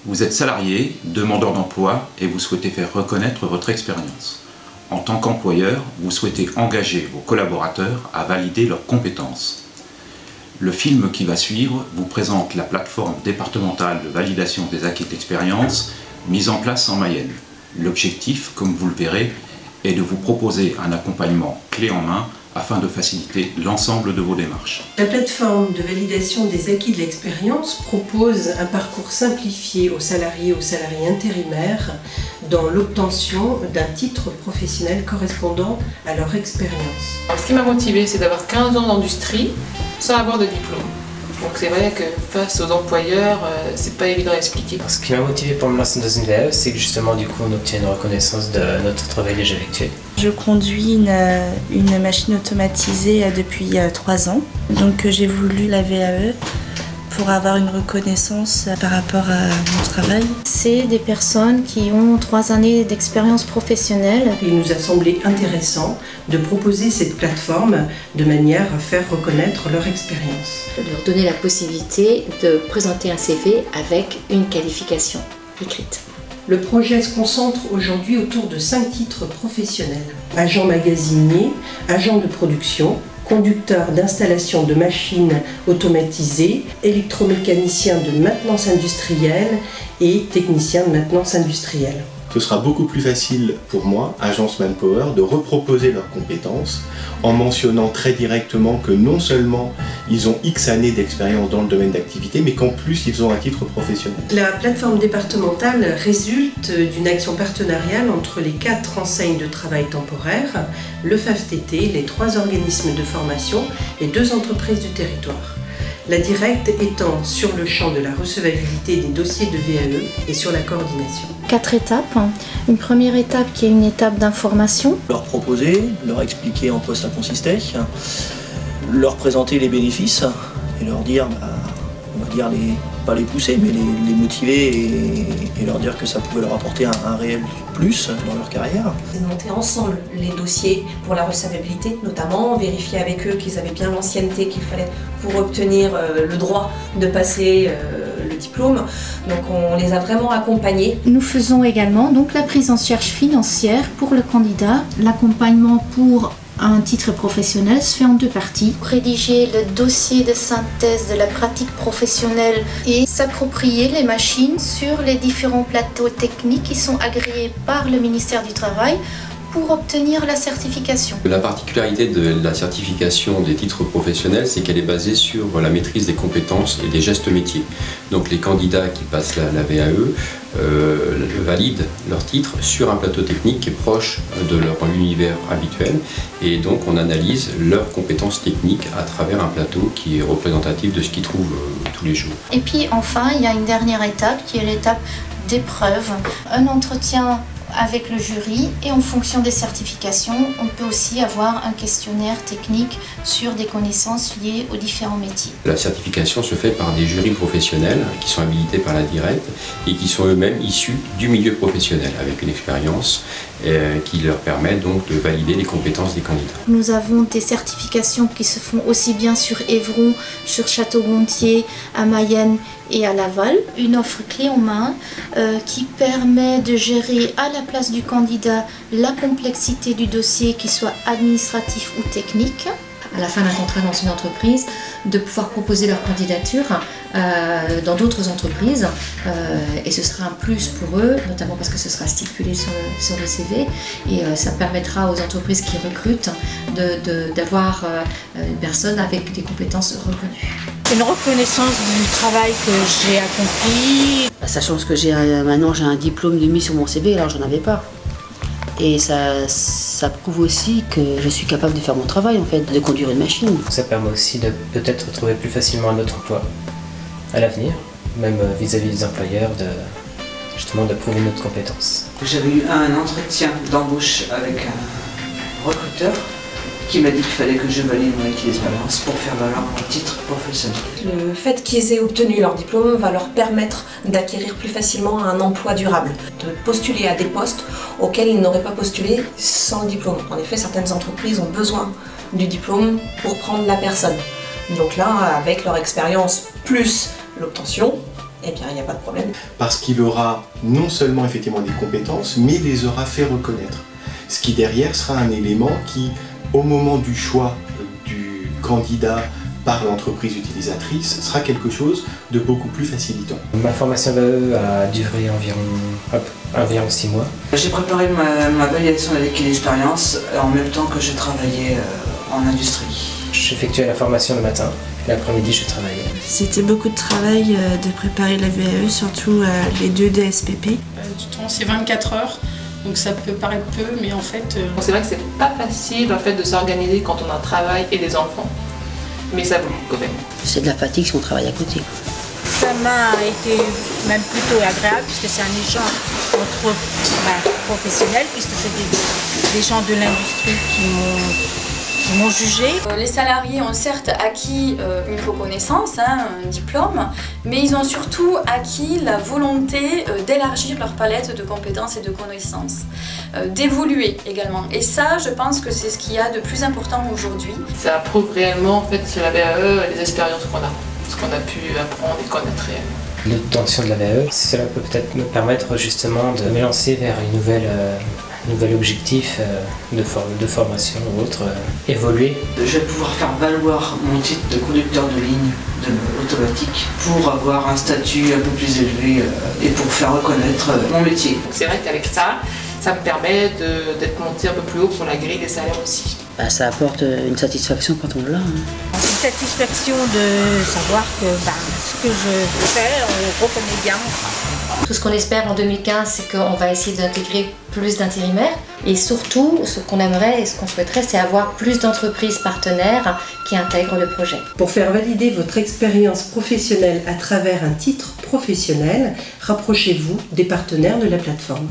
Vous êtes salarié, demandeur d'emploi et vous souhaitez faire reconnaître votre expérience. En tant qu'employeur, vous souhaitez engager vos collaborateurs à valider leurs compétences. Le film qui va suivre vous présente la plateforme départementale de validation des acquis d'expérience mise en place en Mayenne. L'objectif, comme vous le verrez, est de vous proposer un accompagnement clé en main afin de faciliter l'ensemble de vos démarches. La plateforme de validation des acquis de l'expérience propose un parcours simplifié aux salariés intérimaires dans l'obtention d'un titre professionnel correspondant à leur expérience. Alors, ce qui m'a motivée, c'est d'avoir 15 ans d'industrie sans avoir de diplôme. Donc c'est vrai que face aux employeurs, c'est pas évident à expliquer. Ce qui m'a motivé pour me lancer dans une VAE, c'est que justement du coup on obtient une reconnaissance de notre travail déjà effectué. Je conduis une machine automatisée depuis 3 ans. Donc j'ai voulu la VAE pour avoir une reconnaissance par rapport à mon travail. C'est des personnes qui ont 3 années d'expérience professionnelle. Il nous a semblé intéressant de proposer cette plateforme de manière à faire reconnaître leur expérience. De leur donner la possibilité de présenter un CV avec une qualification écrite. Le projet se concentre aujourd'hui autour de 5 titres professionnels. Agent magasinier, agent de production, conducteur d'installation de machines automatisées, électromécanicien de maintenance industrielle et technicien de maintenance industrielle. Ce sera beaucoup plus facile pour moi, Agence Manpower, de reproposer leurs compétences en mentionnant très directement que non seulement ils ont X années d'expérience dans le domaine d'activité, mais qu'en plus ils ont un titre professionnel. La plateforme départementale résulte d'une action partenariale entre les 4 enseignes de travail temporaire, le FAFTT, les 3 organismes de formation et 2 entreprises du territoire. La directe étant sur le champ de la recevabilité des dossiers de VAE et sur la coordination. 4 étapes. Une première étape qui est une étape d'information. Leur proposer, leur expliquer en quoi ça consistait, leur présenter les bénéfices et leur dire, on va dire pas les pousser, mais les motiver et leur dire que ça pouvait leur apporter un réel plus dans leur carrière. Monter ensemble les dossiers pour la recevabilité, notamment vérifier avec eux qu'ils avaient bien l'ancienneté qu'il fallait pour obtenir le droit de passer le diplôme. Donc on les a vraiment accompagnés. Nous faisons également donc la prise en charge financière pour le candidat, l'accompagnement pour un titre professionnel se fait en 2 parties. Rédiger le dossier de synthèse de la pratique professionnelle et s'approprier les machines sur les différents plateaux techniques qui sont agréés par le ministère du Travail pour obtenir la certification. La particularité de la certification des titres professionnels, c'est qu'elle est basée sur la maîtrise des compétences et des gestes métiers. Donc les candidats qui passent la VAE valident leur titre sur un plateau technique qui est proche de leur univers habituel et donc on analyse leurs compétences techniques à travers un plateau qui est représentatif de ce qu'ils trouvent tous les jours. Et puis enfin, il y a une dernière étape qui est l'étape d'épreuve. Un entretien avec le jury et en fonction des certifications, on peut aussi avoir un questionnaire technique sur des connaissances liées aux différents métiers. La certification se fait par des jurys professionnels qui sont habilités par la directe et qui sont eux-mêmes issus du milieu professionnel avec une expérience qui leur permet donc de valider les compétences des candidats. Nous avons des certifications qui se font aussi bien sur Évron, sur Château-Gontier, à Mayenne et à Laval. Une offre clé en main qui permet de gérer à la place du candidat la complexité du dossier, qu'il soit administratif ou technique. À la fin d'un contrat dans une entreprise, de pouvoir proposer leur candidature dans d'autres entreprises et ce sera un plus pour eux, notamment parce que ce sera stipulé sur le CV et ça permettra aux entreprises qui recrutent d'avoir une personne avec des compétences reconnues. Une reconnaissance du travail que j'ai accompli. Sachant que maintenant j'ai un diplôme de mis sur mon CV, alors j'en avais pas. Et ça prouve aussi que je suis capable de faire mon travail, en fait, de conduire une machine. Ça permet aussi de peut-être trouver plus facilement un autre emploi à l'avenir, même vis-à-vis des employeurs, justement de prouver notre compétence. J'avais eu un entretien d'embauche avec un recruteur qui m'a dit qu'il fallait que je valide mon acquis d'expérience pour faire valoir mon titre professionnel. Le fait qu'ils aient obtenu leur diplôme va leur permettre d'acquérir plus facilement un emploi durable, de postuler à des postes auxquels ils n'auraient pas postulé sans le diplôme. En effet, certaines entreprises ont besoin du diplôme pour prendre la personne. Donc là, avec leur expérience plus l'obtention, eh bien il n'y a pas de problème. Parce qu'il aura non seulement effectivement des compétences, mais les aura fait reconnaître. Ce qui derrière sera un élément qui, au moment du choix du candidat par l'entreprise utilisatrice, sera quelque chose de beaucoup plus facilitant. Ma formation VAE a duré environ 6 mois. J'ai préparé ma validation de l'acquis d'expérience en même temps que je travaillais en industrie. J'effectuais la formation le matin, l'après-midi je travaillais. C'était beaucoup de travail de préparer la VAE, surtout les 2 DSPP. Du temps, c'est 24 heures. Donc ça peut paraître peu, mais en fait... C'est vrai que c'est pas facile en fait, de s'organiser quand on a un travail et des enfants. Mais ça vaut le coup quand même. C'est de la fatigue si on travaille à côté. Ça m'a été même plutôt agréable puisque c'est un échange entre professionnels, puisque c'est des gens de l'industrie qui m'ont jugé. Les salariés ont certes acquis une reconnaissance, un diplôme, mais ils ont surtout acquis la volonté d'élargir leur palette de compétences et de connaissances, d'évoluer également. Et ça, je pense que c'est ce qu'il y a de plus important aujourd'hui. Ça prouve réellement en fait sur la VAE les expériences qu'on a, ce qu'on a pu apprendre et connaître réellement. L'obtention de la VAE, cela peut peut-être me permettre justement de me lancer vers une nouvel objectif de formation ou autre, évoluer. Je vais pouvoir faire valoir mon titre de conducteur de ligne automatique pour avoir un statut un peu plus élevé et pour faire reconnaître mon métier. C'est vrai qu'avec ça, ça me permet d'être monté un peu plus haut pour la grille des salaires aussi. Ça apporte une satisfaction quand on l'a. Une satisfaction de savoir que ce que je fais, on reconnaît bien mon travail. Tout ce qu'on espère en 2015, c'est qu'on va essayer d'intégrer plus d'intérimaires. Et surtout, ce qu'on aimerait et ce qu'on souhaiterait, c'est avoir plus d'entreprises partenaires qui intègrent le projet. Pour faire valider votre expérience professionnelle à travers un titre professionnel, rapprochez-vous des partenaires de la plateforme.